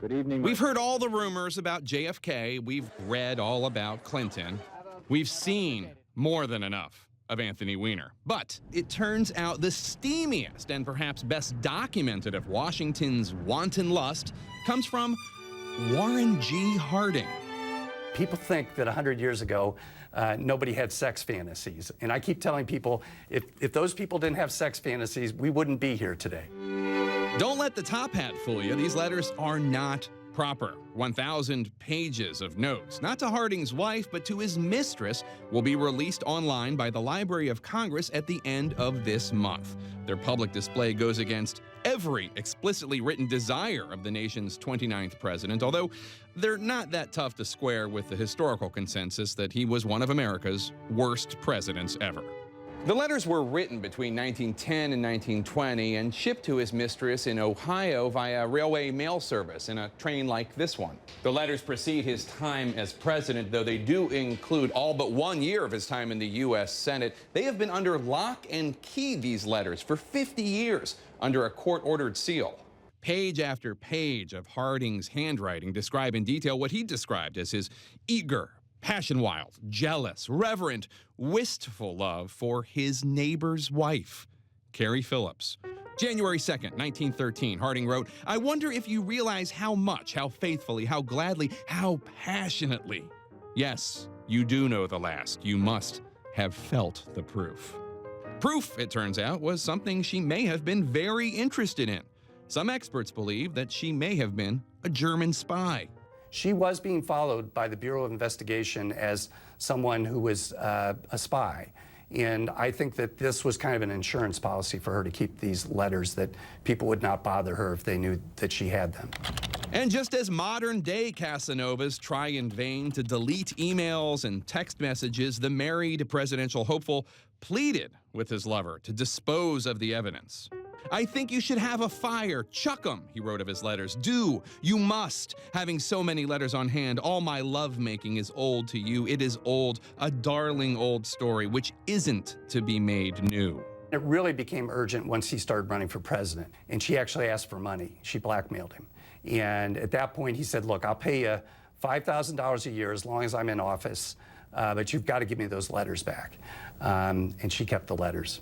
Good evening. We've heard all the rumors about JFK. We've read all about Clinton. We've seen more than enough of Anthony Weiner. But it turns out the steamiest and perhaps best documented of Washington's wanton lust comes from Warren G. Harding. People think that 100 years ago, nobody had sex fantasies. And I keep telling people, if those people didn't have sex fantasies, we wouldn't be here today. Don't let the top hat fool you. These letters are not proper. 1,000 pages of notes, not to Harding's wife, but to his mistress, will be released online by the Library of Congress at the end of this month. Their public display goes against every explicitly written desire of the nation's 29th president, although they're not that tough to square with the historical consensus that he was one of America's worst presidents ever. The letters were written between 1910 and 1920 and shipped to his mistress in Ohio via railway mail service in a train like this one. The letters precede his time as president, though they do include all but 1 year of his time in the U.S. Senate. They have been under lock and key, these letters, for 50 years under a court-ordered seal. Page after page of Harding's handwriting describe in detail what he described as his eager, passion-wild, jealous, reverent, wistful love for his neighbor's wife, Carrie Phillips. January 2nd, 1913, Harding wrote, "I wonder if you realize how much, how faithfully, how gladly, how passionately. Yes, you do know the last. You must have felt the proof." Proof, it turns out, was something she may have been very interested in. Some experts believe that she may have been a German spy. She was being followed by the Bureau of Investigation as someone who was a spy. And I think that this was kind of an insurance policy for her to keep these letters, that people would not bother her if they knew that she had them. And just as modern-day Casanovas try in vain to delete emails and text messages, the married presidential hopeful pleaded with his lover to dispose of the evidence. "I think you should have a fire. Chuck 'em," he wrote of his letters. "Do. You must. Having so many letters on hand, all my love-making is old to you. It is old, a darling old story, which isn't to be made new." It really became urgent once he started running for president. And she actually asked for money. She blackmailed him. And at that point, he said, "Look, I'll pay you $5,000 a year as long as I'm in office, but you've got to give me those letters back." And she kept the letters.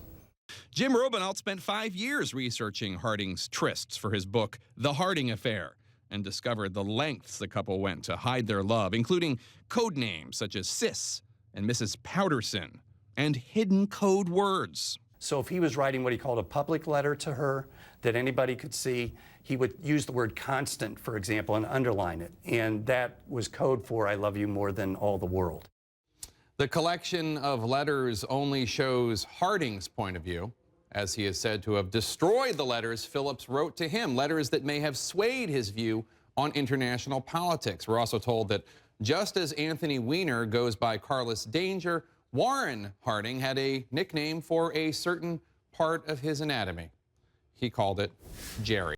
Jim Robinault spent 5 years researching Harding's trysts for his book, The Harding Affair, and discovered the lengths the couple went to hide their love, including code names such as Sis and Mrs. Powderson, and hidden code words. So if he was writing what he called a public letter to her that anybody could see, he would use the word constant, for example, and underline it. And that was code for "I love you more than all the world." The collection of letters only shows Harding's point of view, as he is said to have destroyed the letters Phillips wrote to him, letters that may have swayed his view on international politics. We're also told that just as Anthony Weiner goes by Carlos Danger, Warren Harding had a nickname for a certain part of his anatomy. He called it Jerry.